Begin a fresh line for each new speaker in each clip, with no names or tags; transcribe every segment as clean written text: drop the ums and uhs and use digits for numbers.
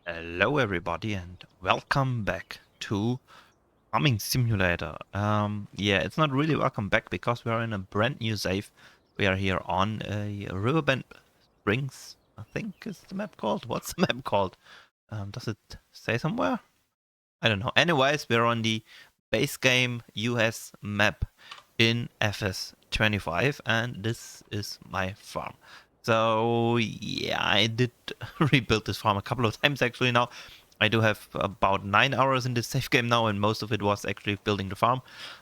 Hello everybody and welcome back to Farming Simulator. Yeah, it's not really welcome back because we are in a brand new save. We are here on a Riverbend Springs, I think is the map called. What's the map called? Does it say somewhere? I don't know. Anyways, we're on the base game US map in FS25 and this is my farm. So yeah, I did rebuild this farm a couple of times actually now. I do have about 9 hours in this safe game now and most of it was actually building the farm.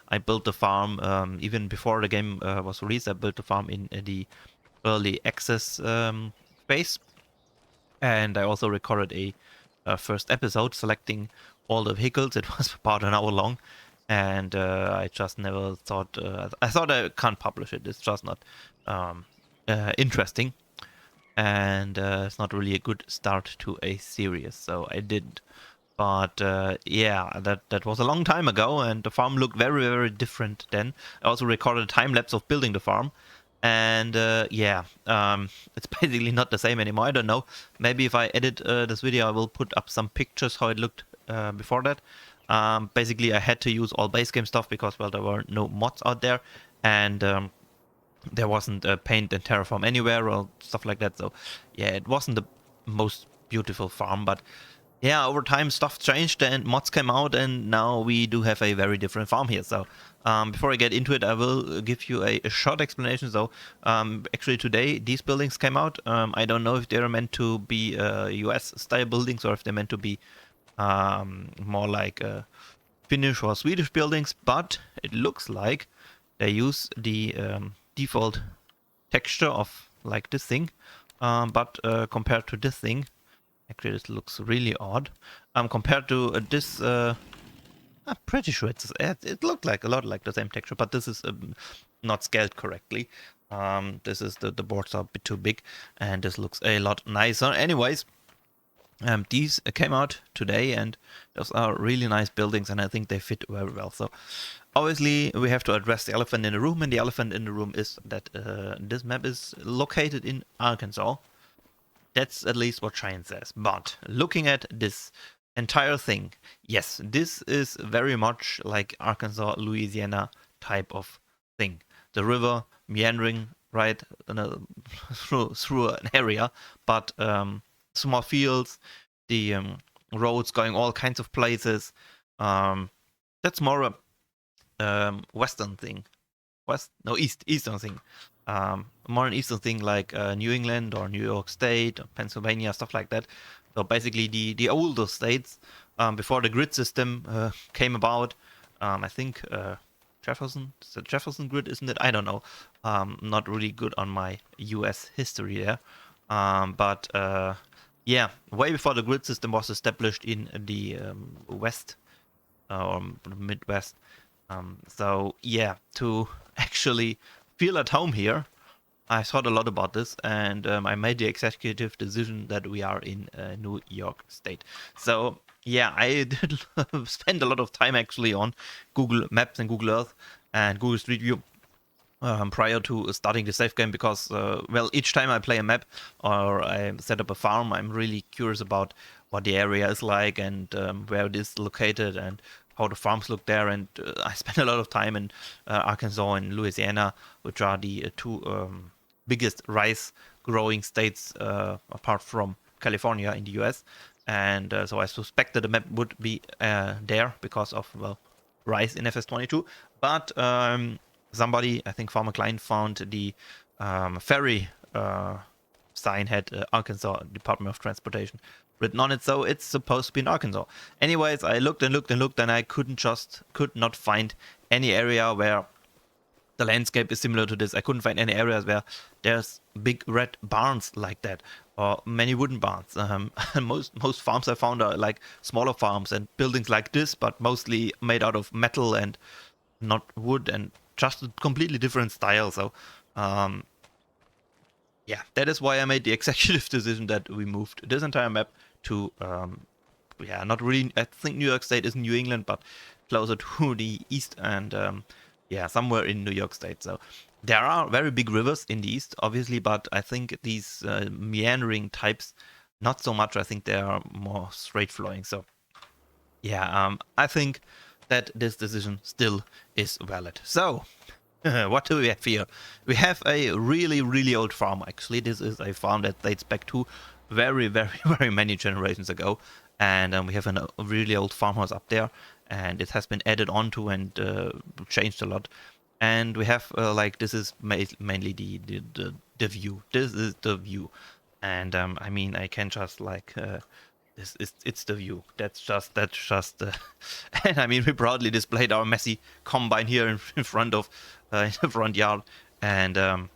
I built the farm even before the game was released. I built the farm in the early access phase, and I also recorded a first episode selecting all the vehicles. It was about an hour long, and I just never thought. I thought I can't publish it. It's just not um, interesting, and it's not really a good start to a series. So I didn't. But yeah, that was a long time ago, and the farm looked very different then. I also recorded a time lapse of building the farm, and yeah, it's basically not the same anymore. I don't know. Maybe if I edit this video, I will put up some pictures how it looked before that. Basically, I had to use all base game stuff because well, there were no mods out there, and there wasn't paint and terraform anywhere or stuff like that. So yeah, it wasn't the most beautiful farm, but yeah, over time stuff changed and mods came out, and now we do have a very different farm here. So before I get into it, I will give you a short explanation. So actually today these buildings came out. I don't know if they're meant to be US style buildings or if they're meant to be more like Finnish or Swedish buildings, but it looks like they use the default texture of like this thing, but compared to this thing, actually this looks really odd. Compared to this, I'm pretty sure it looked like a lot like the same texture, but this is not scaled correctly. This is the boards are a bit too big, and this looks a lot nicer. Anyways, these came out today, and those are really nice buildings, and I think they fit very well. So obviously we have to address the elephant in the room, and the elephant in the room is that this map is located in Arkansas. That's at least what Cheyenne says. But looking at this entire thing, yes, this is very much like Arkansas, Louisiana type of thing. The river meandering right through an area, but small fields, the roads going all kinds of places. That's more a western thing. Eastern thing. More an eastern thing like New England or New York State or Pennsylvania, stuff like that. So basically the older states before the grid system came about. I think the Jefferson grid, isn't it? I don't know. Not really good on my US history there. But yeah, way before the grid system was established in the West or Midwest. So yeah, to actually feel at home here, I thought a lot about this, and I made the executive decision that we are in New York State. So yeah, I did spend a lot of time actually on Google Maps and Google Earth and Google Street View prior to starting the safe game, because well, each time I play a map or I set up a farm, I'm really curious about what the area is like and where it is located and how the farms look there. And I spent a lot of time in Arkansas and Louisiana, which are the two biggest rice growing states apart from California in the US. And so I suspected the map would be there because of, well, rice in FS22. But somebody, I think Farmer Klein, found the ferry sign had Arkansas Department of Transportation written on it, so it's supposed to be in Arkansas. Anyways, I looked and looked and looked, and I could not find any area where the landscape is similar to this. I couldn't find any areas where there's big red barns like that, or many wooden barns. Most farms I found are like smaller farms and buildings like this, but mostly made out of metal and not wood, and just a completely different style. So yeah, that is why I made the executive decision that we moved this entire map to yeah, not really, I think New York State is New England, but closer to the east, and yeah, somewhere in New York State. So there are very big rivers in the east, obviously, but I think these meandering types not so much. I think they are more straight flowing. So yeah, I think that this decision still is valid. So what do we have here? We have a really, really old farm. Actually, this is a farm that dates back to very, very, very many generations ago. And we have a really old farmhouse up there, and it has been added onto and changed a lot. And we have like this is mainly the view. This is the view, and I mean I can just like it's the view. That's just. And I mean we proudly displayed our messy combine here in front of in the front yard, and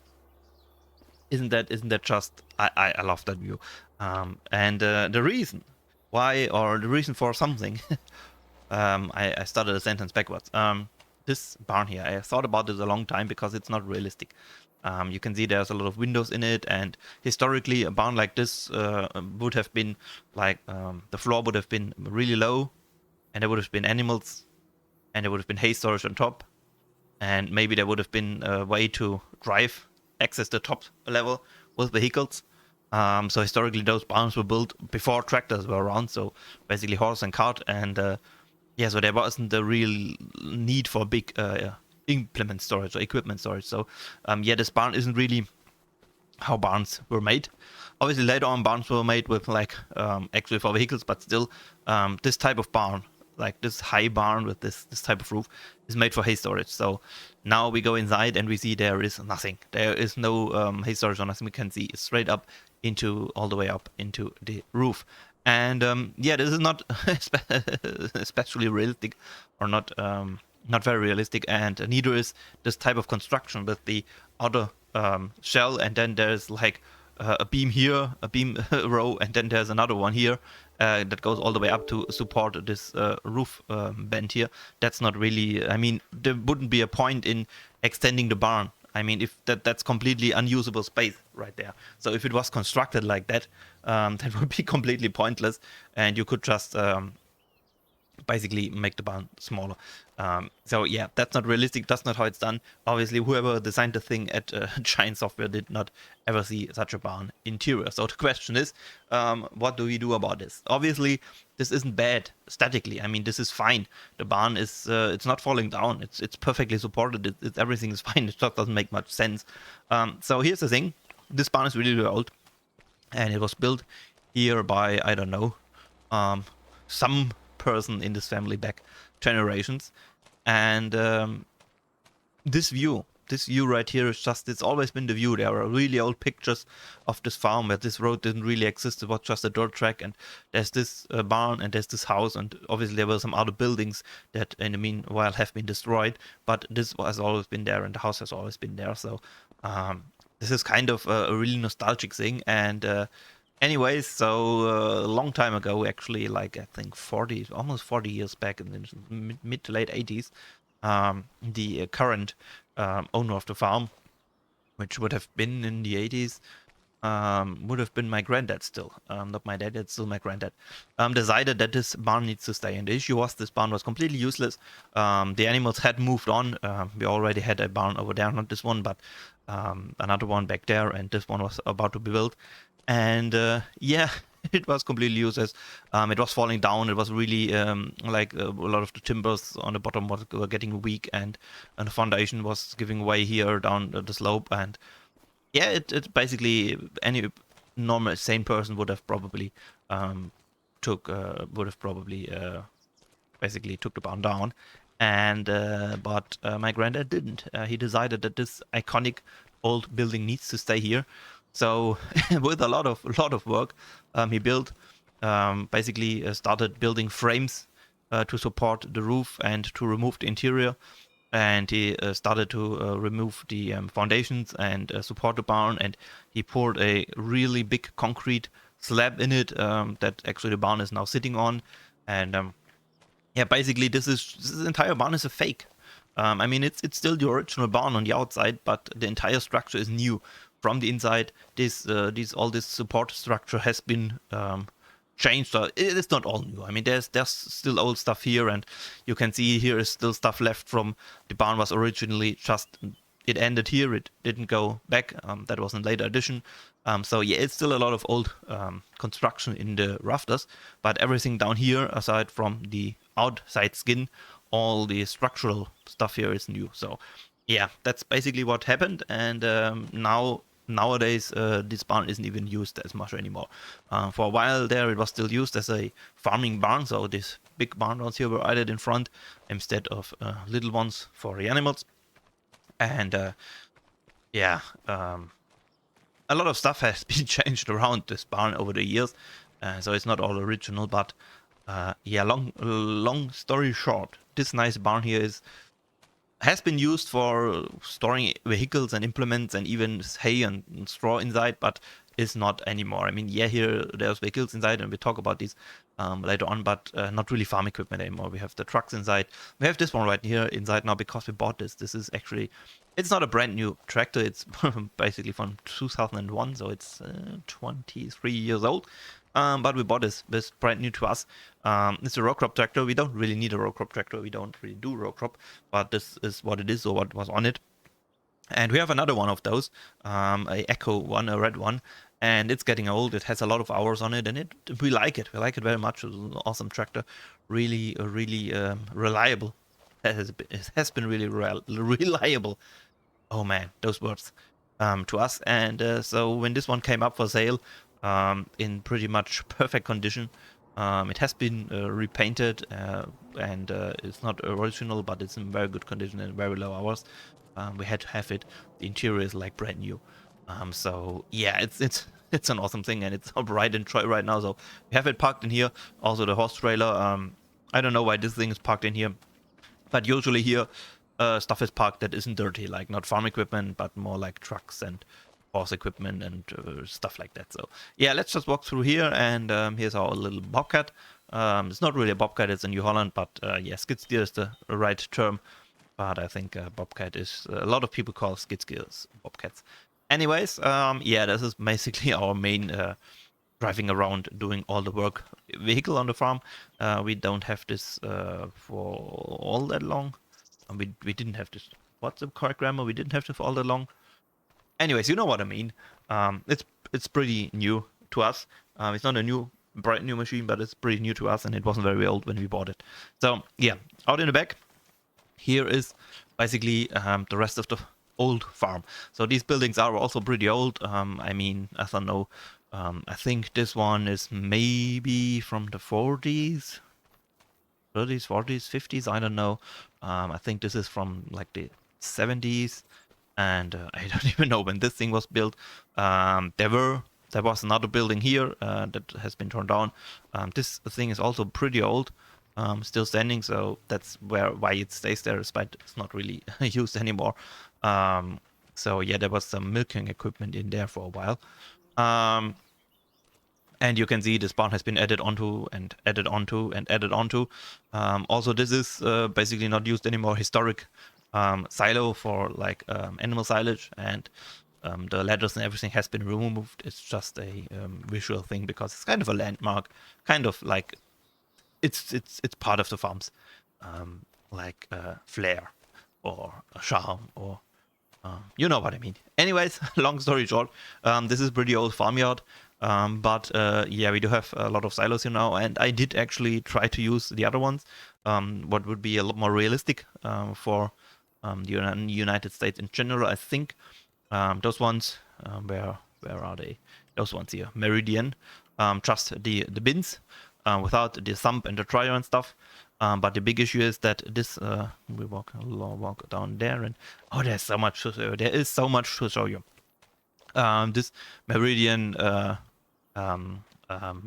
isn't that just I love that view, and the reason why or the reason for something. I started a sentence backwards. This barn here, I thought about this a long time because it's not realistic. You can see there's a lot of windows in it, and historically a barn like this would have been like the floor would have been really low, and there would have been animals, and there would have been hay storage on top, and maybe there would have been a way to drive, access the top level with vehicles. So historically those barns were built before tractors were around, so basically horse and cart, and yeah, so there wasn't a real need for big implement storage or equipment storage. So yeah, this barn isn't really how barns were made. Obviously later on barns were made with like actually for vehicles, but still this type of barn, like this high barn with this type of roof, is made for hay storage. So now we go inside and we see there is nothing. There is no hay storage or nothing. We can see it's straight up into all the way up into the roof. And yeah, this is not especially realistic, or not very realistic, and neither is this type of construction with the other shell, and then there's like a beam here, a beam row, and then there's another one here that goes all the way up to support this roof bend here. That's not really, I mean, there wouldn't be a point in extending the barn. I mean, if that's completely unusable space right there. So if it was constructed like that, that would be completely pointless, and you could just basically make the barn smaller. So yeah, that's not realistic. That's not how it's done. Obviously, whoever designed the thing at Giant Software did not ever see such a barn interior. So the question is, what do we do about this? Obviously, this isn't bad statically. I mean, this is fine. The barn is it's not falling down. It's perfectly supported. Everything is fine. It just doesn't make much sense. So here's the thing. This barn is really, really old, and it was built here by, I don't know, some person in this family back generations. And this view right here is just, it's always been the view. There are really old pictures of this farm where this road didn't really exist. It was just a dirt track, and there's this barn, and there's this house, and obviously there were some other buildings that in the meanwhile have been destroyed, but this has always been there, and the house has always been there. So this is kind of a really nostalgic thing. And anyways, so a long time ago, actually, like I think almost 40 years back in the mid to late 80s, the current owner of the farm, which would have been in the 80s, would have been my granddad still, not my dad, it's still my granddad, decided that this barn needs to stay. And the issue was this barn was completely useless. The animals had moved on. We already had a barn over there, not this one, but another one back there, and this one was about to be built. And yeah, it was completely useless. It was falling down. It was really like a lot of the timbers on the bottom were getting weak, and the foundation was giving way here down the slope. And yeah, it basically, any normal sane person would have probably basically took the barn down. And but my granddad didn't. He decided that this iconic old building needs to stay here. So with a lot of work, he built, basically started building frames to support the roof and to remove the interior. And he started to remove the foundations and support the barn. And he poured a really big concrete slab in it that actually the barn is now sitting on. And yeah, basically this entire barn is a fake. I mean, it's still the original barn on the outside, but the entire structure is new. From the inside, all this support structure has been changed. It's not all new. I mean, there's still old stuff here, and you can see here is still stuff left from the barn was originally just it ended here. It didn't go back. That was in later edition. So yeah, it's still a lot of old construction in the rafters, but everything down here, aside from the outside skin, all the structural stuff here is new. So yeah, that's basically what happened. And nowadays this barn isn't even used as much anymore. For a while there, it was still used as a farming barn. So these big barn doors here were added in front instead of little ones for the animals. And yeah, a lot of stuff has been changed around this barn over the years, so it's not all original. But yeah, long story short, this nice barn here has been used for storing vehicles and implements and even hay and straw inside, but is not anymore. I mean, yeah, here there's vehicles inside, and we talk about these later on, but not really farm equipment anymore. We have the trucks inside. We have this one right here inside now because we bought this. This is actually, it's not a brand new tractor. It's basically from 2001, so it's 23 years old. But we bought this brand new to us. It's a row crop tractor. We don't really need a row crop tractor. We don't really do row crop, but this is what it is, or what was on it. And we have another one of those, a Echo one, a red one, and it's getting old. It has a lot of hours on it, and we like it. We like it very much. It's an awesome tractor, really reliable. It has been really reliable. Oh man, those words to us. And so when this one came up for sale, in pretty much perfect condition, it has been repainted, and it's not original, but it's in very good condition and very low hours. We had to have it. The interior is like brand new. So yeah, it's an awesome thing, and it's up right in Troy right now. So we have it parked in here. Also the horse trailer. I don't know why this thing is parked in here, but usually here stuff is parked that isn't dirty, like not farm equipment, but more like trucks and horse equipment and stuff like that. So yeah, let's just walk through here, and here's our little bobcat. It's not really a bobcat, it's a New Holland, but yeah, skid steer is the right term. But I think bobcat is, a lot of people call skid steers bobcats. Anyways, yeah, this is basically our main driving around doing all the work vehicle on the farm. We don't have this for all that long. We didn't have this. What's the correct grammar? We didn't have this for all that long. Anyways, you know what I mean. It's pretty new to us. It's not a brand new machine, but it's pretty new to us, and it wasn't very old when we bought it. So yeah, out in the back, here is basically the rest of the old farm. So these buildings are also pretty old. I mean, I don't know. I think this one is maybe from the 40s, 30s, 40s, 50s. I don't know. I think this is from like the 70s. And I don't even know when this thing was built. There was another building here that has been torn down. This thing is also pretty old, still standing, so that's why it stays there, despite it's not really used anymore. So yeah, there was some milking equipment in there for a while. And you can see this barn has been added onto and added onto and added onto. Also, this is basically not used anymore. Historic silo for like animal silage, and the ladders and everything has been removed. It's just a visual thing because it's kind of a landmark, kind of like it's part of the farm's like flair or a charm, or you know what I mean. Anyways, long story short, this is pretty old farmyard. But yeah, we do have a lot of silos here now, and I did actually try to use the other ones, what would be a lot more realistic for the United States in general. I think those ones, where are they? Those ones here, Meridian, just the bins without the sump and the dryer and stuff. But the big issue is that this we walk down there, and oh, there's so much to show you. There is so much to show you. This Meridian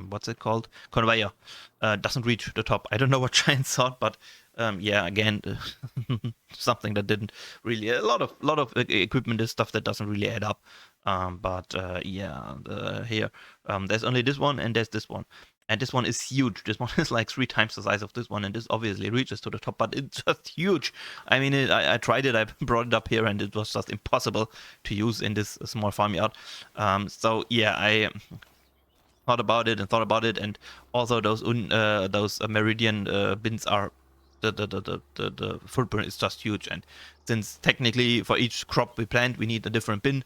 what's it called, conveyor, doesn't reach the top. I don't know what Giant thought, but yeah, again, something that didn't really, a lot of equipment is stuff that doesn't really add up. But yeah, here there's only this one, and there's this one, and this one is huge. This one is like 3 times the size of this one, and this obviously reaches to the top, but it's just huge. I mean, I tried it, I brought it up here, and it was just impossible to use in this small farmyard. So yeah, I thought about it, and also those Meridian bins are the footprint is just huge. And since technically for each crop we plant we need a different bin,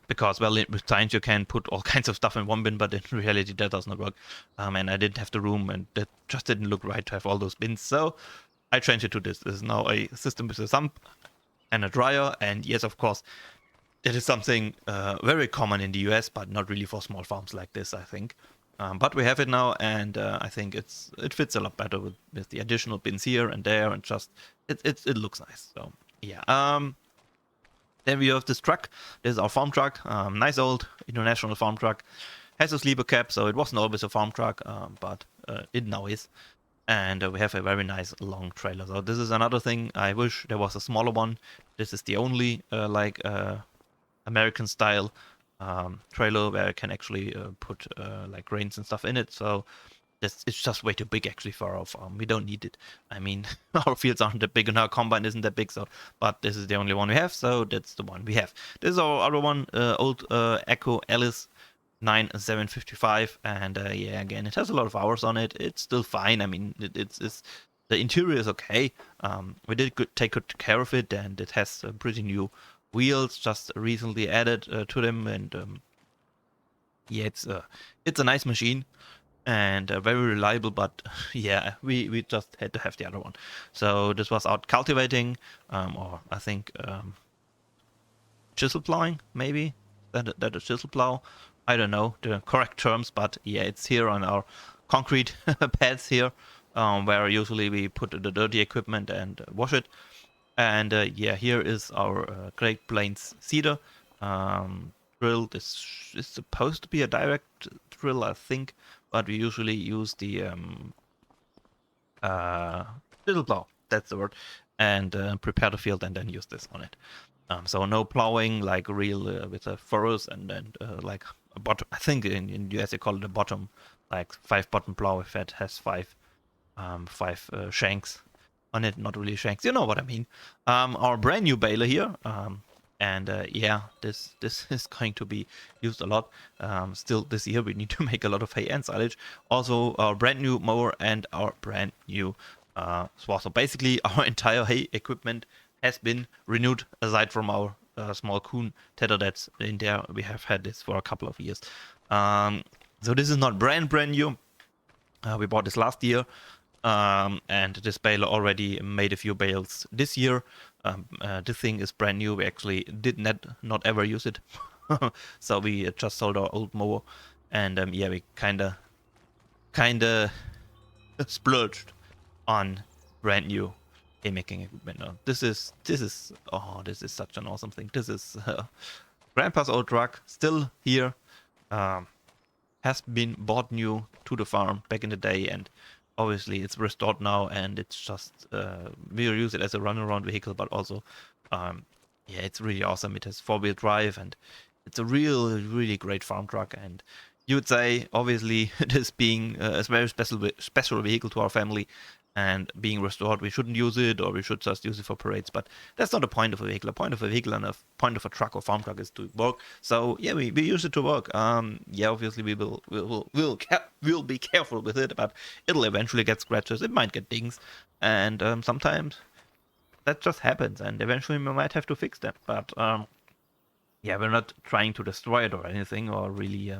because well, with science you can put all kinds of stuff in one bin, but in reality that does not work. And I didn't have the room, and that just didn't look right to have all those bins. So I changed it to this. This is now a system with a sump and a dryer. And yes, of course, that is something very common in the US, but not really for small farms like this, I think. But we have it now, and I think it fits a lot better with the additional bins here and there, and just it looks nice. So yeah. Then we have this truck. This is our farm truck. Nice old international farm truck. Has a sleeper cap, so it wasn't always a farm truck, but it now is. And we have a very nice long trailer. So this is another thing. I wish there was a smaller one. This is the only American style trailer where I can actually put like grains and stuff in it. So it's just way too big actually for our farm. We don't need it. I mean, our fields aren't that big and our combine isn't that big. So, but this is the only one we have. So that's the one we have. This is our other one, old Echo Alice 9755, and yeah, again, it has a lot of hours on it. It's still fine. I mean, it's the interior is okay. We did take good care of it, and it has pretty new wheels just recently added to them, and yeah, it's a nice machine and very reliable, but yeah, we just had to have the other one. So this was out cultivating, or I think chisel plowing, maybe that is chisel plow. I don't know the correct terms, but yeah, it's here on our concrete pads here, where usually we put the dirty equipment and wash it. And yeah, here is our Great Plains seeder drill. This is supposed to be a direct drill, I think, but we usually use the little plow, that's the word, and prepare the field and then use this on it. So no plowing like real with a furrows and then like a bottom. I think in US they call it a bottom, like 5-button plow if it has five shanks on it. Not really shanks, you know what I mean. Our brand new baler here. And yeah, this is going to be used a lot. Still this year we need to make a lot of hay and silage. Also our brand new mower and our brand new swath. So basically our entire hay equipment has been renewed, aside from our small coon tether that's in there. We have had this for a couple of years. So this is not brand new. We bought this last year. And this baler already made a few bales this year. This thing is brand new. We actually did not ever use it. So we just sold our old mower, and yeah, we kinda splurged on brand new haymaking equipment. This is such an awesome thing. This is Grandpa's old truck, still here. Has been bought new to the farm back in the day, and obviously it's restored now, and it's just we use it as a runaround vehicle, but also yeah, it's really awesome. It has 4-wheel drive, and it's a really great farm truck. And you would say obviously this being a very special vehicle to our family and being restored, we shouldn't use it, or we should just use it for parades. But that's not the point of a vehicle. The point of a vehicle and a point of a truck or farm truck is to work. So yeah, we use it to work. Yeah, obviously we'll be careful with it, but it'll eventually get scratches. It might get dings, and sometimes that just happens, and eventually we might have to fix them. But yeah, we're not trying to destroy it or anything, or really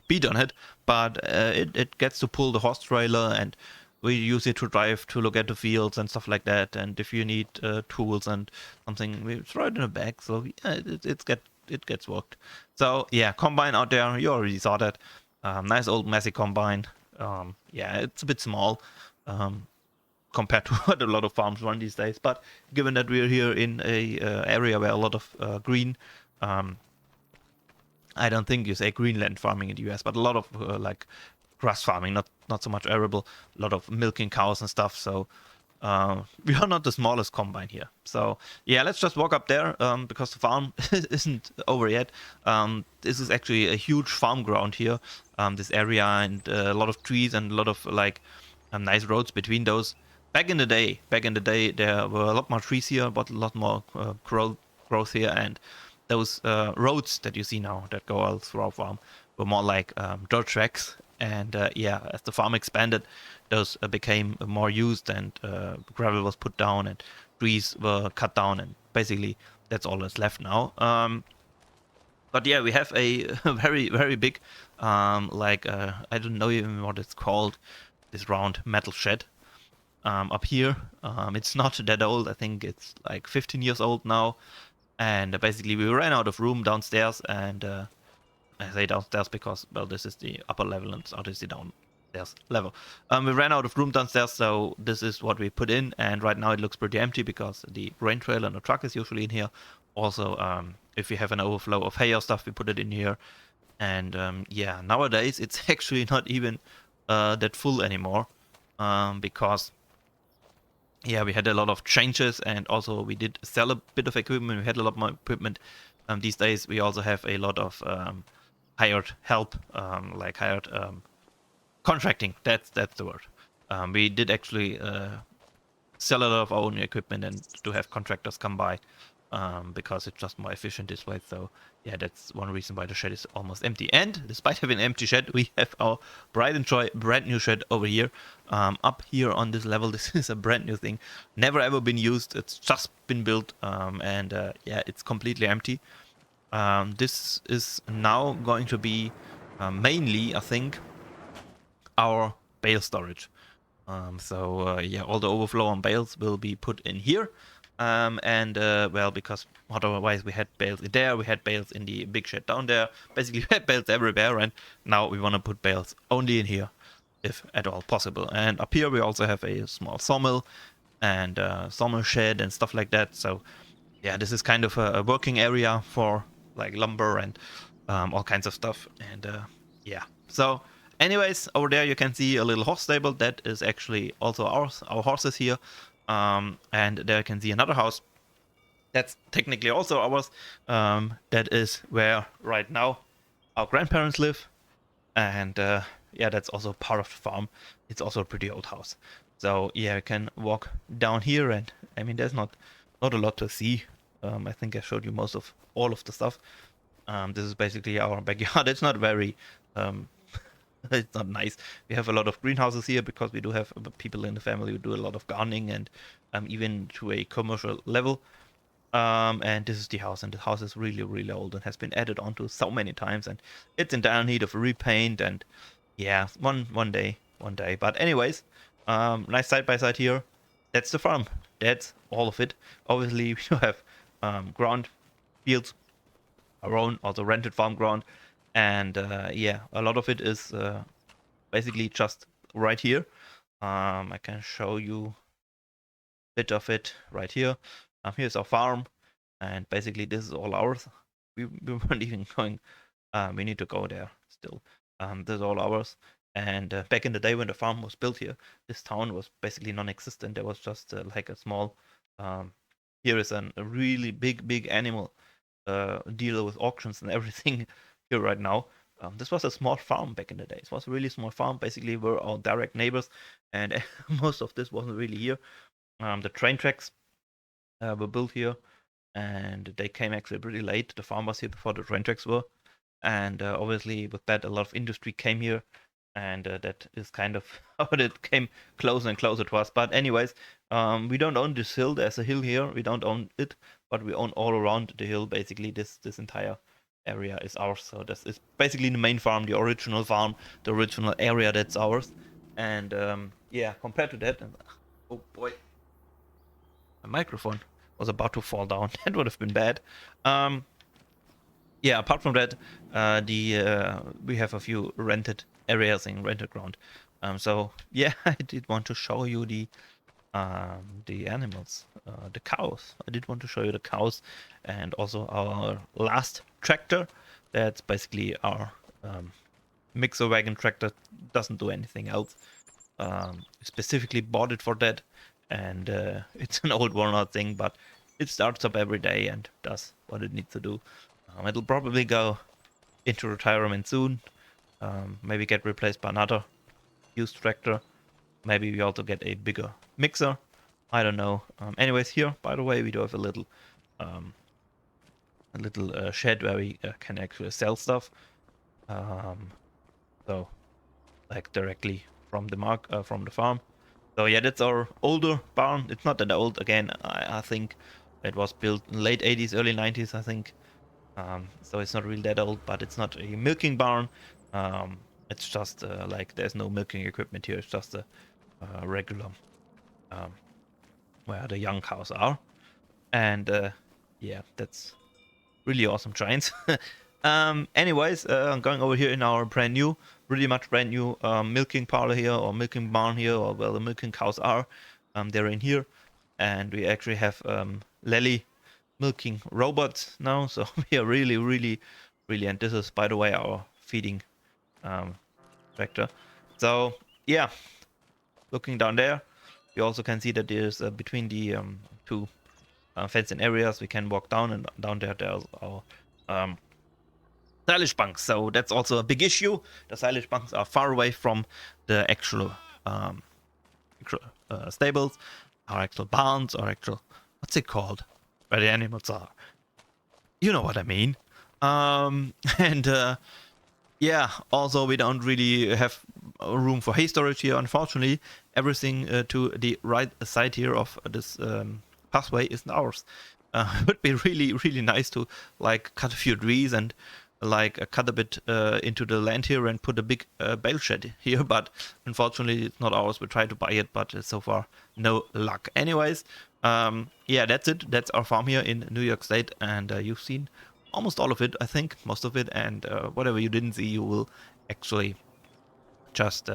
beat on it, but it gets to pull the horse trailer, and we use it to drive to look at the fields and stuff like that. And if you need tools and something, we throw it in a bag. So yeah, it gets worked. So yeah, combine out there, you already saw that. Nice old messy combine. Yeah, it's a bit small compared to what a lot of farms run these days, but given that we're here in a area where a lot of green, I don't think you say Greenland farming in the US, but a lot of like grass farming, not so much arable, a lot of milking cows and stuff. So we are not the smallest combine here. So yeah, let's just walk up there because the farm isn't over yet. This is actually a huge farm ground here, this area, and a lot of trees and a lot of like nice roads between those. Back in the day, there were a lot more trees here, but a lot more growth here, and those roads that you see now that go all through our farm were more like dirt tracks, And yeah, as the farm expanded, those became more used, and gravel was put down and trees were cut down, and basically that's all that's left now. But yeah, we have a very, very big, like, I don't know even what it's called, this round metal shed up here. It's not that old. I think it's like 15 years old now. And basically, we ran out of room downstairs, and I say downstairs because, well, this is the upper level and so this is the downstairs level. We ran out of room downstairs, so this is what we put in, and right now it looks pretty empty because the grain trailer and the truck is usually in here. Also, if we have an overflow of hay or stuff, we put it in here. And yeah, nowadays it's actually not even that full anymore, because yeah, we had a lot of changes, and also we did sell a bit of equipment. We had a lot more equipment. These days we also have a lot of hired help, like hired contracting. That's the word. We did actually sell a lot of our own equipment and to have contractors come by, because it's just more efficient this way. So yeah, that's one reason why the shed is almost empty. And despite having an empty shed, we have our Bride and Joy brand new shed over here, up here on this level. This is a brand new thing, never ever been used. It's just been built, and yeah, it's completely empty. This is now going to be mainly, I think, our bale storage. So yeah, all the overflow on bales will be put in here. And well, because otherwise we had bales in there, we had bales in the big shed down there. Basically, we had bales everywhere, and now we want to put bales only in here, if at all possible. And up here we also have a small sawmill and sawmill shed and stuff like that. So yeah, this is kind of a working area for like lumber and all kinds of stuff. And yeah, so anyways, over there you can see a little horse stable. That is actually also ours, our horses here. And there you can see another house. That's technically also ours. That is where right now our grandparents live. And yeah, that's also part of the farm. It's also a pretty old house. So yeah, you can walk down here, and I mean, there's not a lot to see. I think I showed you most of all of the stuff. This is basically our backyard. It's not very it's not nice. We have a lot of greenhouses here because we do have people in the family who do a lot of gardening, and even to a commercial level. And this is the house, and the house is really, really old and has been added onto so many times, and it's in dire need of repaint. And yeah, one day. But anyways, nice side by side here. That's the farm. That's all of it. Obviously, we do have ground, fields, our own, also rented farm ground. And yeah, a lot of it is basically just right here. I can show you a bit of it right here. Here's our farm, and basically this is all ours. We weren't even going. We need to go there still. This is all ours. And back in the day when the farm was built here, this town was basically non-existent. There was just like a small. Here is a really big animal dealer with auctions and everything here right now. This was a small farm back in the day. It was a really small farm. Basically, we're our direct neighbors, and most of this wasn't really here. The train tracks were built here, and they came actually pretty late. The farm was here before the train tracks were, and obviously with that, a lot of industry came here, and that is kind of how it came closer and closer to us. But anyways, we don't own this hill. There's a hill here. We don't own it, but we own all around the hill. Basically, this entire area is ours. So this is basically the main farm, the original farm, the original area that's ours. And yeah, compared to that, oh boy, my microphone was about to fall down. That would have been bad. Yeah, apart from that, we have a few rented areas in rented ground. So yeah, I did want to show you the animals, the cows. I did want to show you the cows, and also our last tractor. That's basically our mixer wagon tractor. Doesn't do anything else. Specifically bought it for that, and it's an old worn-out thing, but it starts up every day and does what it needs to do. It'll probably go into retirement soon. Maybe get replaced by another used tractor. Maybe we also get a bigger mixer. I don't know. Anyways, here, by the way, we do have a little shed where we can actually sell stuff. So like directly from the farm. So yeah, that's our older barn. It's not that old. Again, I think it was built in late 80s, early 90s, I think. So it's not really that old, but it's not a milking barn. It's just like there's no milking equipment here. It's just a regular um, where the young cows are. And yeah, that's really awesome giants. Anyways, I'm going over here in our brand new, really much brand new milking parlor here, or milking barn here, or where the milking cows are. They're in here, and we actually have Lely milking robots now. So we are really, and this is, by the way, our feeding tractor. So yeah, looking down there, you also can see that there's between the two fenced-in areas, we can walk down, and down there's our silage bunks. So that's also a big issue. The silage bunks are far away from the actual stables, our actual barns, or actual, what's it called, where the animals are. You know what I mean. And yeah, also we don't really have room for hay storage here, unfortunately. Everything to the right side here of this pathway is ours. It would be really nice to like cut a few trees and like cut a bit into the land here and put a big bale shed here, but unfortunately it's not ours. We tried to buy it, but so far no luck. Anyways, yeah, that's it. That's our farm here in New York State, and you've seen almost all of it, I think, most of it, and whatever you didn't see, you will actually just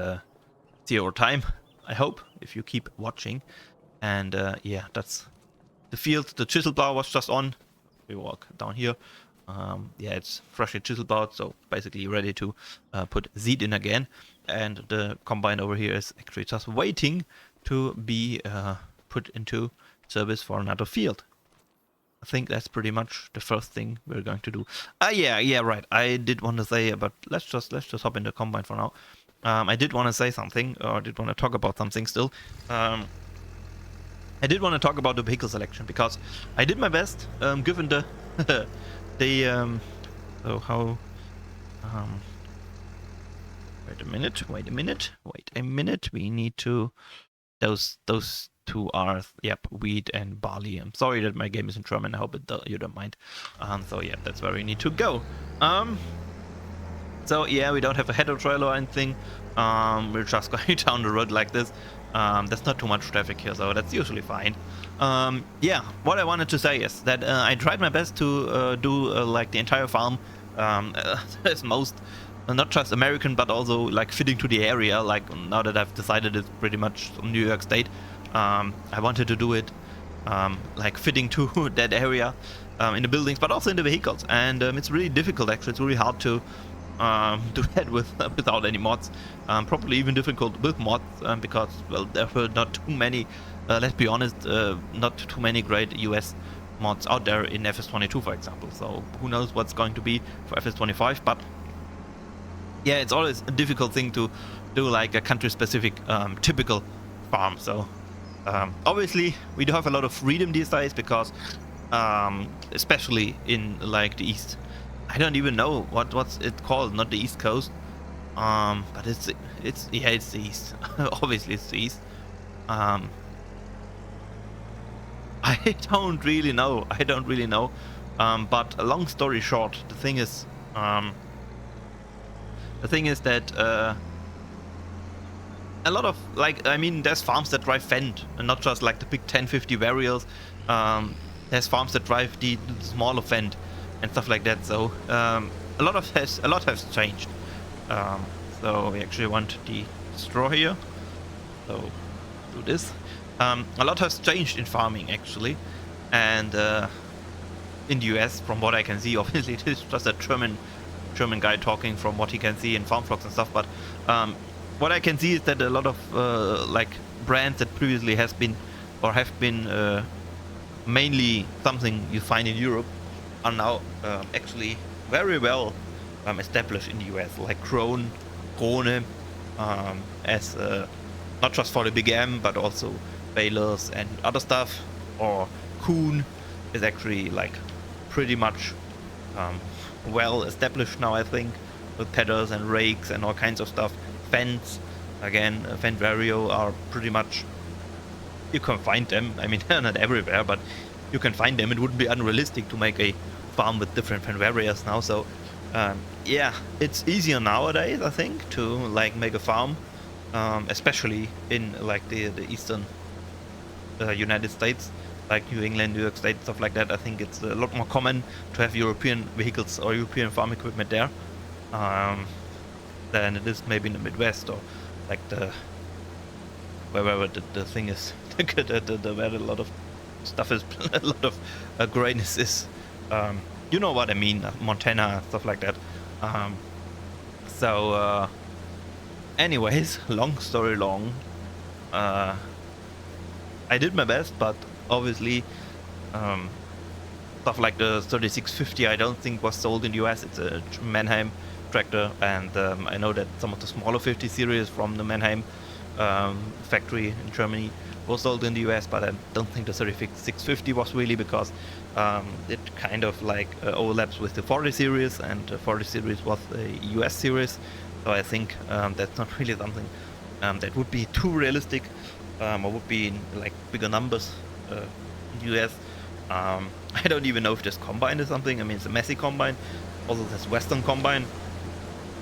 see over time, I hope, if you keep watching. And yeah, that's the field. The chisel plow was just on. We walk down here. Yeah, it's freshly chisel plowed, so basically ready to put seed in again. And the combine over here is actually just waiting to be put into service for another field. I think that's pretty much the first thing we're going to do. Yeah, right. I did want to say, but let's just hop in the combine for now. I did want to say something, or I did want to talk about something still. I did want to talk about the vehicle selection, because I did my best, given the so how wait a minute. We need to those two are, yep, wheat and barley. I'm sorry that my game is in German. I hope you don't mind. So yeah, that's where we need to go. So yeah, we don't have a header trailer or anything. We're just going down the road like this. There's not too much traffic here, so that's usually fine. Yeah, what I wanted to say is that I tried my best to do like the entire farm as most, not just American, but also like fitting to the area. Like now that I've decided it's pretty much New York State, I wanted to do it like fitting to that area in the buildings, but also in the vehicles. And it's really difficult, actually. It's really hard to do that without any mods. Probably even difficult with mods, because, well, there were not too many, let's be honest, not too many great US mods out there in FS22, for example. So who knows what's going to be for FS25, but yeah, it's always a difficult thing to do like a country-specific typical farm. So obviously we do have a lot of freedom these days, because especially in like the East, I don't even know what's it called, not the East Coast, but it's yeah, it's the East. Obviously it's the East. I don't really know. But a long story short, the thing is that a lot of, like, I mean, there's farms that drive Fendt, and not just like the big 1050 varials. There's farms that drive the smaller Fendt and stuff like that. So a lot has changed. So we actually want the straw here. So do this. A lot has changed in farming, actually, and in the US, from what I can see. Obviously, it is just a German guy talking from what he can see in farm vlogs and stuff. But what I can see is that a lot of like brands that previously have been mainly something you find in Europe are now actually very well established in the US, like Krone, as not just for the big M, but also balers and other stuff. Or Kuhn is actually like pretty much well established now, I think, with headers and rakes and all kinds of stuff. Fens, again, Fendt Vario are pretty much, you can find them. I mean, they're not everywhere, but you can find them. It wouldn't be unrealistic to make a farm with different Fendt Varios now. So yeah, it's easier nowadays, I think, to like make a farm, especially in like the eastern United States, like New England, New York State, stuff like that. I think it's a lot more common to have European vehicles or European farm equipment there than it is maybe in the Midwest or like wherever the thing is, where a lot of stuff is, a lot of grayness is. You know what I mean, Montana, stuff like that. So anyways, long story long, I did my best, but obviously stuff like the 3650 I don't think was sold in the US. It's a Mannheim tractor, and I know that some of the smaller 50 series from the Mannheim factory in Germany was sold in the US, but I don't think the 3650 was really, because it kind of like overlaps with the 40 series, and the 40 series was a US series, so I think that's not really something that would be too realistic, or would be in like bigger numbers in the US. I don't even know if this combine is something. I mean, it's a messy combine, also this Western combine.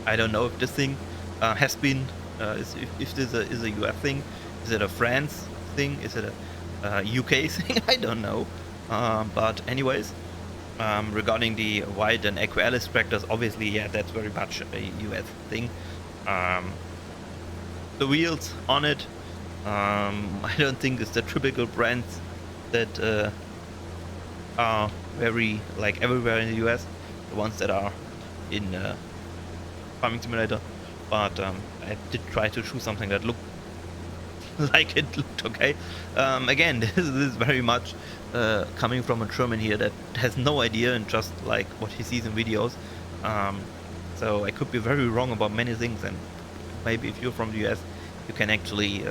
I don't know if this thing has been, if this is a US thing, is it a France thing, is it a UK thing? I don't know. But anyways, regarding the wide and Equalis tractors, obviously, yeah, that's very much a US thing. The wheels on it, I don't think it's the typical brands that are very like everywhere in the US, the ones that are in Farming Simulator, but I did try to choose something that looked like it looked okay. Again, this is very much coming from a German here that has no idea and just like what he sees in videos. So I could be very wrong about many things, and maybe if you're from the US, you can actually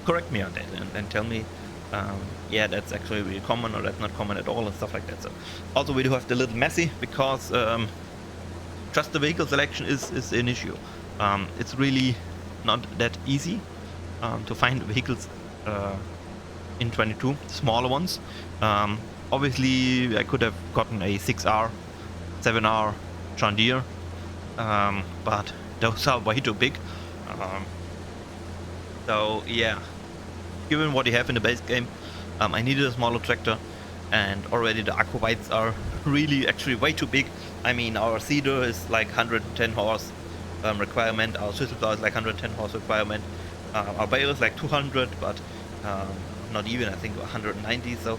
correct me on that and tell me, yeah, that's actually really common, or that's not common at all, and stuff like that. So also we do have the little messy, because just the vehicle selection is an issue. It's really not that easy to find vehicles in 22, smaller ones. Obviously I could have gotten a 6R, 7R John Deere, but those are way too big. So yeah, given what you have in the base game, I needed a smaller tractor, and already the aqua whites are really actually way too big. I mean, our Cedar is like 110 horse requirement, our Schlüsselblau is like 110 horse requirement, our Bale is like 200, but not even, I think 190. So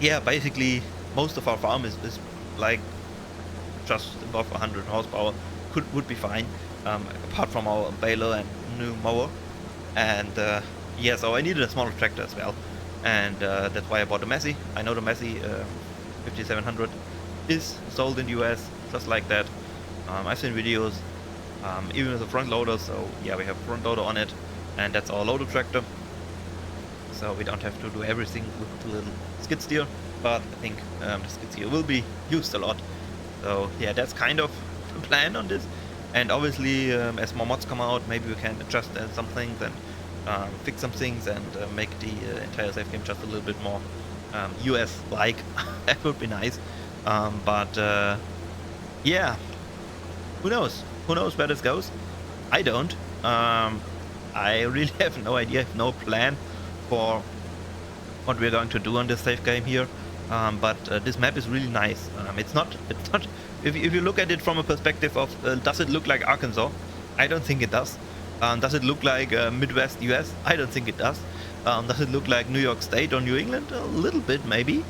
yeah, basically most of our farm is like just above 100 horsepower, would be fine, apart from our baler and new mower. And yeah, so I needed a smaller tractor as well, and that's why I bought the Massey. I know the Massey 5700 is sold in the US just like that. I've seen videos even with a front loader, so yeah, we have a front loader on it, and that's our loader tractor, so we don't have to do everything with the little skid steer, but I think the skid steer will be used a lot. So yeah, that's kind of the plan on this, and obviously as more mods come out, maybe we can adjust some things and fix some things, and make the entire save game just a little bit more US-like. That would be nice. But yeah, who knows? Who knows where this goes? I don't. I really have no idea, no plan for what we're going to do on this save game here. But this map is really nice. It's not. If you look at it from a perspective of does it look like Arkansas? I don't think it does. Does it look like Midwest US? I don't think it does. Does it look like New York State or New England? A little bit, maybe.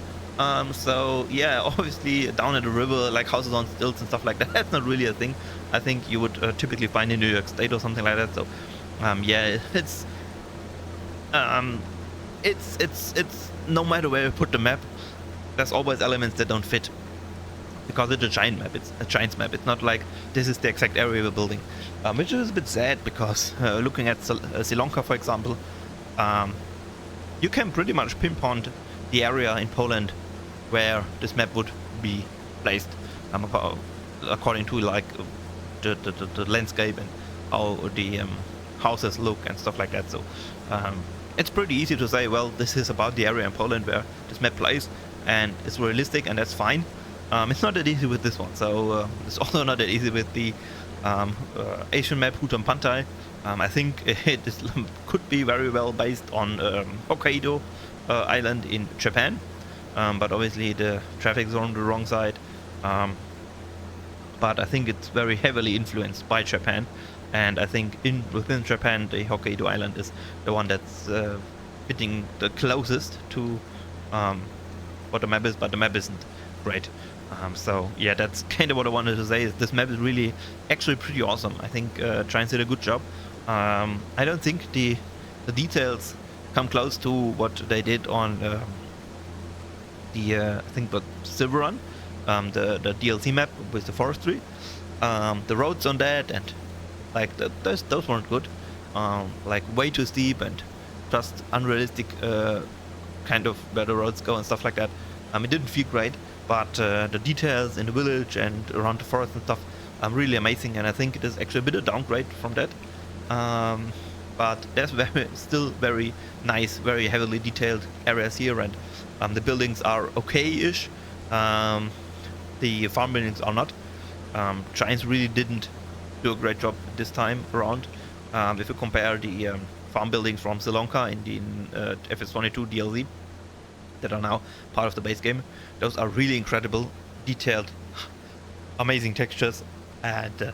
So yeah, obviously down at the river, like houses on stilts and stuff like that, that's not really a thing. I think you would typically find in New York State or something like that. So yeah, it's no matter where you put the map, there's always elements that don't fit, because it's a giant map. It's a giant map. It's not like this is the exact area we're building, which is a bit sad, because looking at Sri Lanka, for example, you can pretty much pinpoint the area in Poland where this map would be placed, according to like the landscape and how the houses look and stuff like that. So it's pretty easy to say, well, this is about the area in Poland where this map plays, and it's realistic, and that's fine. It's not that easy with this one, so it's also not that easy with the Asian map Huton Pantai. I think it is, could be very well based on Hokkaido island in Japan, but obviously the traffic is on the wrong side. But I think it's very heavily influenced by Japan, and I think within Japan the Hokkaido island is the one that's fitting the closest to what the map is, but the map isn't great. So yeah, that's kind of what I wanted to say. This map is really actually pretty awesome. I think Giants did a good job. I don't think the details come close to what they did on I think the Silver Run, the DLC map with the forestry. The roads on that, and like those weren't good. Like way too steep and just unrealistic kind of where the roads go and stuff like that. It didn't feel great, but the details in the village and around the forest and stuff are really amazing, and I think it is actually a bit of downgrade from that. But there's still very nice, very heavily detailed areas here, and the buildings are okay-ish. The farm buildings are not. Giants really didn't do a great job this time around. If you compare the farm buildings from Sri Lanka in the FS25 DLC that are now part of the base game, those are really incredible, detailed, amazing textures, and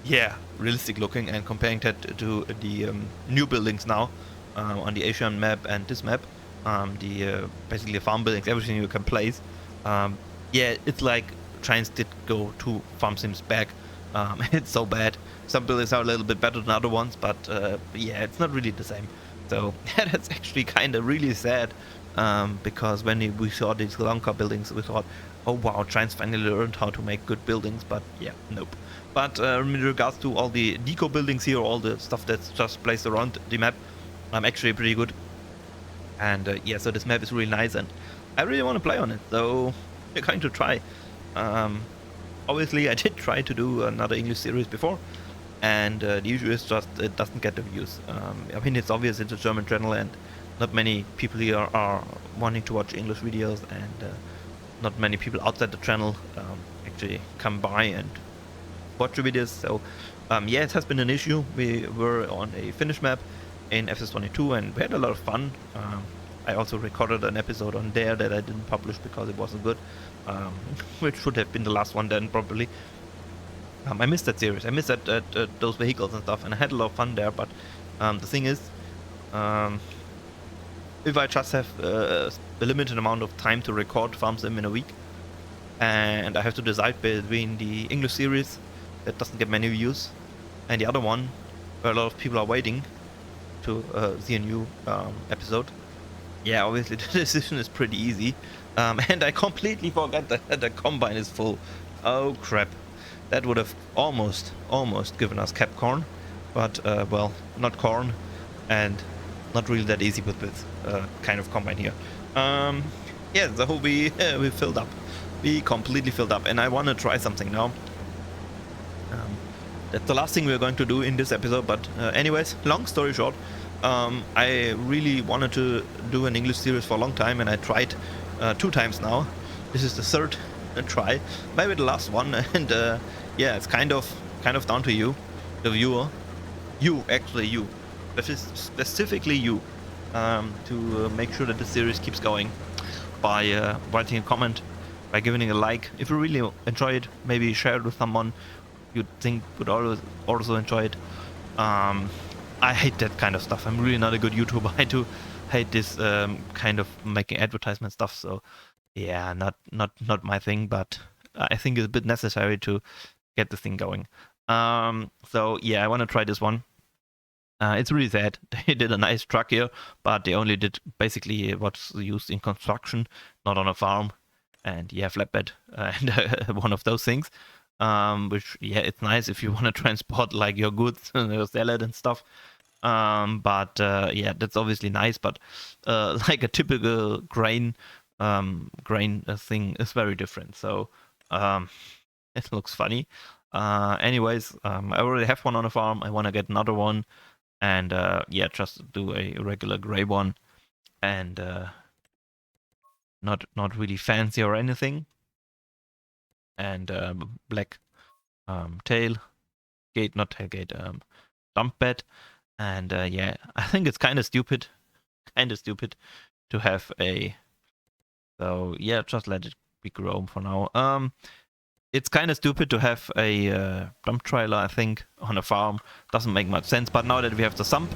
yeah, realistic looking. And comparing that to the new buildings now on the Asian map and this map, basically farm buildings, everything you can place, yeah, it's like Giants did go 2 farm sims back. It's so bad. Some buildings are a little bit better than other ones, but yeah, it's not really the same. So yeah, that's actually kind of really sad, because when we saw these Sri Lanka buildings, we thought, oh wow, Giants finally learned how to make good buildings, but yeah, nope. But in regards to all the deco buildings here, all the stuff that's just placed around the map, I'm actually pretty good. And yeah, so this map is really nice, and I really want to play on it, so we're going to try. Obviously, I did try to do another English series before, and the issue is just it doesn't get the views. I mean, it's obvious it's a German channel, and not many people here are wanting to watch English videos, and not many people outside the channel actually come by and watch the videos. So yeah, it has been an issue. We were on a Finnish map in FS25, and we had a lot of fun. I also recorded an episode on there that I didn't publish because it wasn't good, which should have been the last one then, probably. I missed that series. I missed those vehicles and stuff, and I had a lot of fun there. But the thing is, if I just have a limited amount of time to record Farm Sim in a week, and I have to decide between the English series that doesn't get many views and the other one where a lot of people are waiting to see a new episode, yeah, obviously the decision is pretty easy. And I completely forgot that the combine is full. Oh crap. That would have almost given us cap corn, but well, not corn, and not really that easy with this kind of combine here. Yeah, so we filled up. We completely filled up, and I want to try something now. That's the last thing we're going to do in this episode, but anyways, long story short, I really wanted to do an English series for a long time, and I tried 2 times now. This is the 3rd try, maybe the last one, and yeah, it's kind of down to you, the viewer, you, specifically you, to make sure that the series keeps going by writing a comment, by giving it a like. If you really enjoy it, maybe share it with someone you think would also enjoy it. I hate that kind of stuff. I'm really not a good YouTuber. I do hate this kind of making advertisement stuff. So yeah, not my thing, but I think it's a bit necessary to get the thing going. So yeah, I want to try this one. It's really sad. They did a nice truck here, but they only did basically what's used in construction, not on a farm. And yeah, flatbed and one of those things. Which, yeah, it's nice if you want to transport like your goods and your salad and stuff. But yeah, that's obviously nice, but like a typical grain thing is very different. So it looks funny. Anyways, I already have one on the farm. I want to get another one, and yeah, just do a regular gray one, and not really fancy or anything, and black tail gate, not tailgate, dump bed, and yeah, I think it's kind of stupid to have a. So yeah, just let it be Chrome for now. It's kind of stupid to have a dump trailer, I think, on a farm. Doesn't make much sense, but now that we have the sump,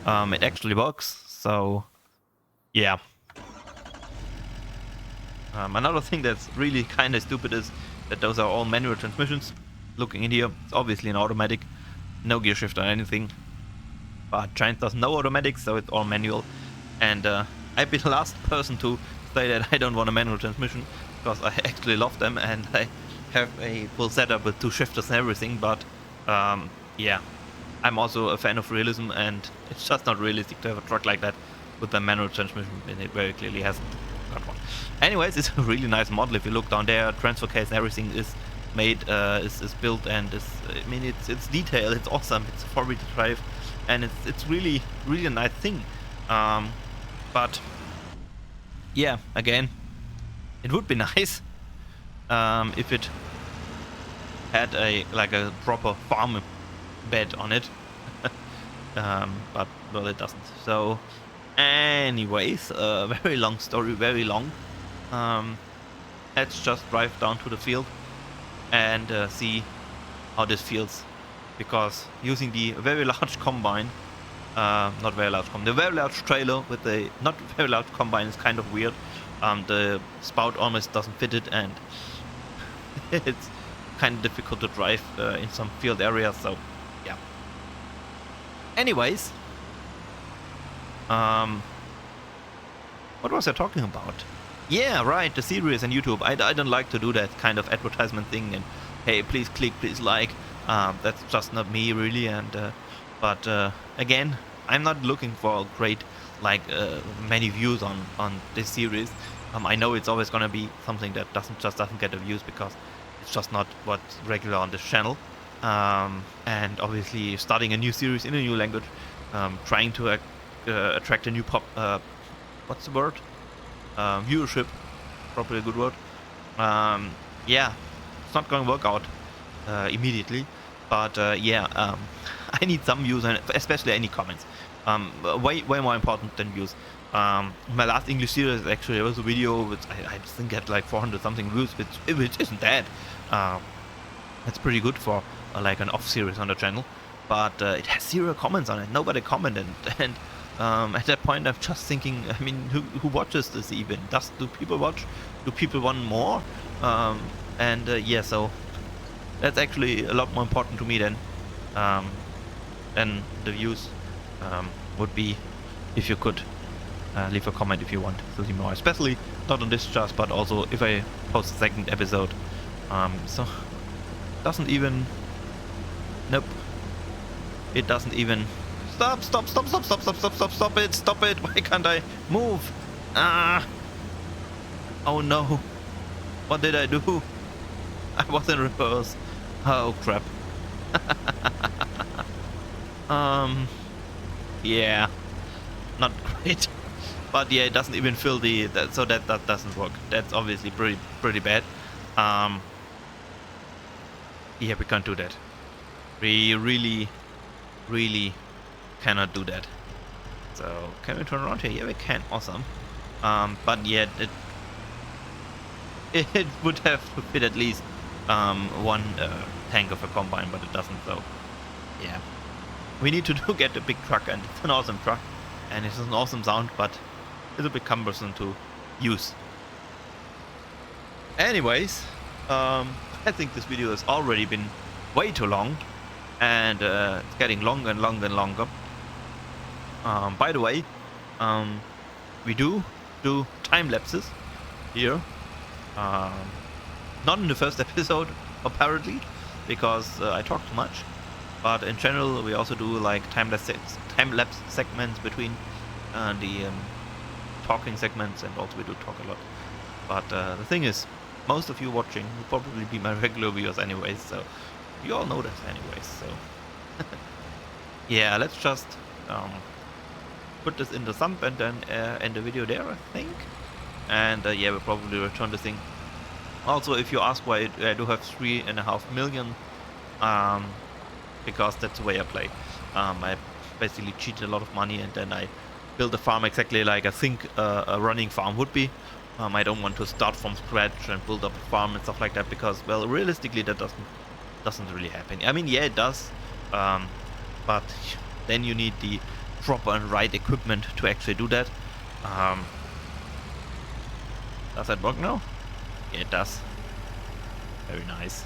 it actually works, so yeah. Another thing that's really kind of stupid is that those are all manual transmissions. Looking in here, it's obviously an automatic, no gear shift or anything, but Giant does no automatic, so it's all manual. And I've been the last person to say that I don't want a manual transmission, because I actually love them and I have a full setup with 2 shifters and everything, but yeah, I'm also a fan of realism, and it's just not realistic to have a truck like that with a manual transmission, and it very clearly hasn't got one. Anyways, it's a really nice model. If you look down there, transfer case and everything is made, is built, and I mean, it's detailed, it's awesome, it's a 4-wheel drive, and it's really a nice thing. But yeah, again, it would be nice if it had a proper farm bed on it, but well, it doesn't. So anyways, very long story, very long. Let's just drive down to the field and see how this feels, because using the very large combine, not very large combine, the very large trailer with a not very large combine is kind of weird. The spout almost doesn't fit it, and it's kind of difficult to drive in some field areas, so yeah. Anyways, what was I talking about? Yeah, right, the series on YouTube. I don't like to do that kind of advertisement thing and hey, please click, please like. That's just not me really, and but again, I'm not looking for great many views on this series. I know it's always gonna be something that doesn't get the views because it's just not what's regular on this channel. And obviously starting a new series in a new language, trying to attract a new what's the word? Viewership, probably a good word. Yeah, it's not going to work out immediately, but yeah, I need some views and especially any comments. Way more important than views. My last English series actually was a video which I think had like 400 something views, which isn't bad. That's pretty good for like an off series on the channel, but it has 0 comments on it. Nobody commented, and at that point I'm just thinking, I mean, who watches this even? Do people watch? Do people want more? And yeah, so that's actually a lot more important to me than the views. Would be if you could leave a comment if you want to see more, especially not on this just, but also if I post a second episode. So doesn't even, nope, it doesn't even. Stop it, why can't I move? Oh no, what did I do? I was in reverse. Oh crap. Yeah, not great, but yeah, it doesn't even fill so that doesn't work. That's obviously pretty bad. Yeah, we can't do that. We really cannot do that. So can we turn around here? Yeah, we can. Awesome. But yeah, it would have to fit at least one tank of a combine, but it doesn't. So yeah, we need to get a big truck, and it's an awesome truck, and it's an awesome sound, but it's a bit cumbersome to use. Anyways, I think this video has already been way too long, and it's getting longer and longer. By the way, we do time lapses here. Not in the first episode, apparently, because I talk too much. But in general, we also do like time lapse segments between the talking segments, and also we do talk a lot. But the thing is, most of you watching will probably be my regular viewers anyways, so You all know that anyways, so yeah, let's just put this in the sump and then end the video there, I think. And yeah, we'll probably return the thing. Also, if you ask why I do have 3.5 million, because that's the way I play. I basically cheated a lot of money and then I build a farm exactly like I think a running farm would be. I don't want to start from scratch and build up a farm and stuff like that because, well, realistically that doesn't really happen. I mean, yeah, it does, but then you need the proper and right equipment to actually do that. Does that work now? Yeah, it does. Very nice.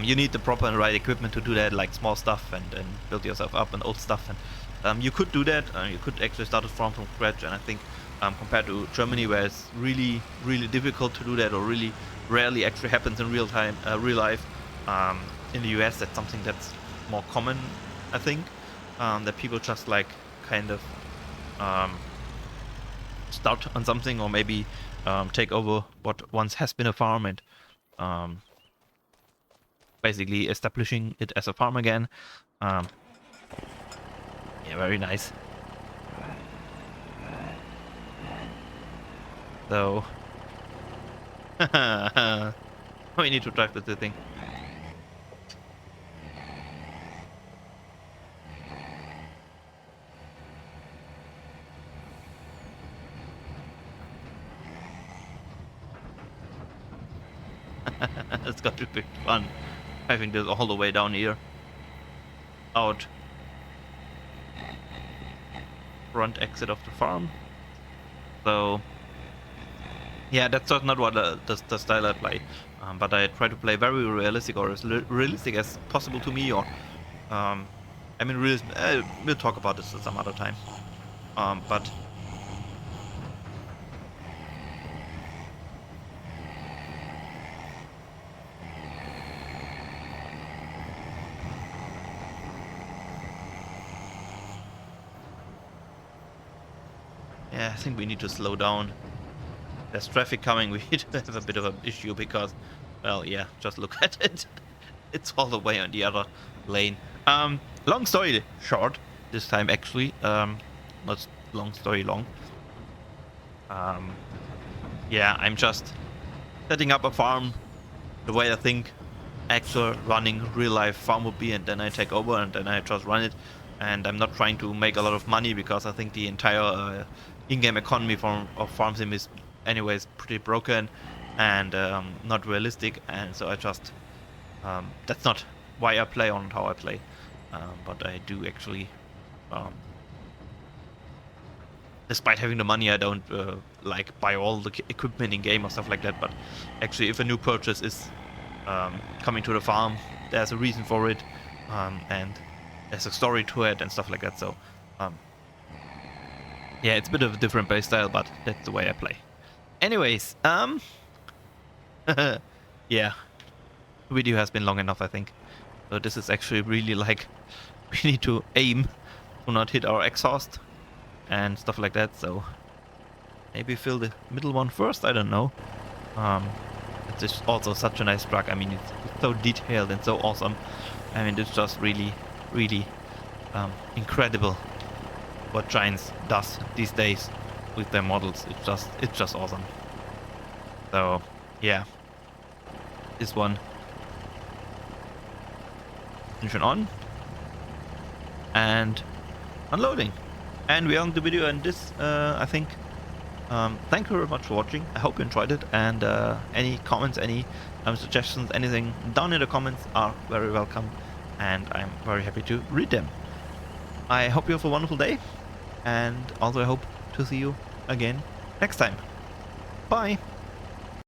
You need the proper and right equipment to do that, like small stuff and build yourself up and old stuff. And you could do that. You could actually start a farm from scratch. And I think compared to Germany, where it's really, really difficult to do that, or really rarely actually happens in real life. In the US, that's something that's more common, I think. That people just like kind of start on something, or maybe take over what once has been a farm and basically establishing it as a farm again. Yeah, very nice. So we need to drive with the thing. It's got to be fun having this all the way down here. Out front exit of the farm. So yeah, that's not what the style I play, but I try to play very realistic, or as realistic as possible to me. Or I mean, we'll talk about this some other time. But yeah, I think we need to slow down. There's traffic coming. We have a bit of an issue because, well, yeah, just look at it. It's all the way on the other lane. Long story short this time, actually. Not long story long. Yeah, I'm just setting up a farm the way I think actual running real life farm would be, and then I take over and then I just run it. And I'm not trying to make a lot of money because I think the entire in-game economy of farm sim is anyways pretty broken and not realistic, and so I just that's not why I play on how I play, but I do actually despite having the money, I don't like buy all the equipment in game or stuff like that. But actually, if a new purchase is coming to the farm, there's a reason for it, and there's a story to it and stuff like that. So yeah, it's a bit of a different play style, but that's the way I play. Anyways, yeah, the video has been long enough, I think. So this is actually really like, we need to aim to not hit our exhaust and stuff like that. So maybe fill the middle one first, I don't know. It's just also such a nice truck. I mean, it's so detailed and so awesome. I mean, it's just really, really incredible what Giants does these days with their models. It's just awesome. So yeah, this one, engine on and unloading, and we end the video. And this I think thank you very much for watching. I hope you enjoyed it, and any comments, any suggestions, anything down in the comments are very welcome, and I'm very happy to read them. I hope you have a wonderful day, and also I hope to see you again next time. Bye!